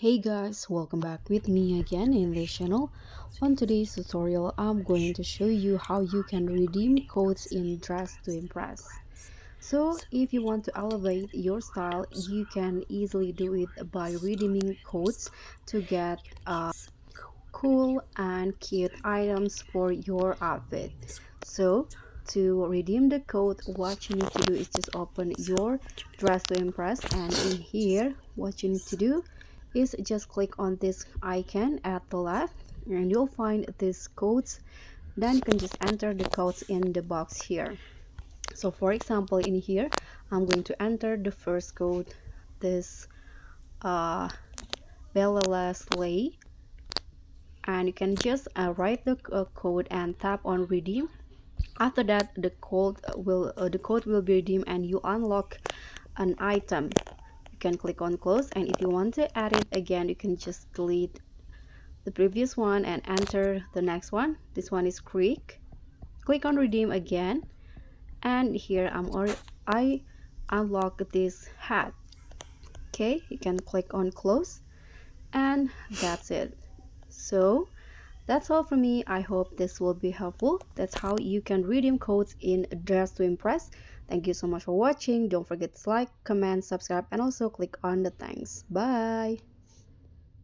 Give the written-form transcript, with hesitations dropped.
Hey guys, welcome back with me again in this channel. On today's tutorial, I'm going to show you how you can redeem codes in Dress to Impress. So if you want to elevate your style, you can easily do it by redeeming codes to get cool and cute items for your outfit. So to redeem the code, what you need to do is just open your Dress to Impress, and in here what you need to do is just click on this icon at the left and you'll find these codes. Then you can just enter the codes in the box here. So for example, in here I'm going to enter the first code, this Bella Slay, and you can just write the code and tap on redeem. After that, the code will be redeemed and you unlock an item. You can click on close, and if you want to add it again, you can just delete the previous one and enter the next one. This one is Creek. Click on redeem again, and here I unlock this hat. Okay, you can click on close, and that's it. So that's all from me. I hope this will be helpful. That's how you can redeem codes in Dress to Impress. Thank you so much for watching. Don't forget to like, comment, subscribe, and also click on the thanks. Bye.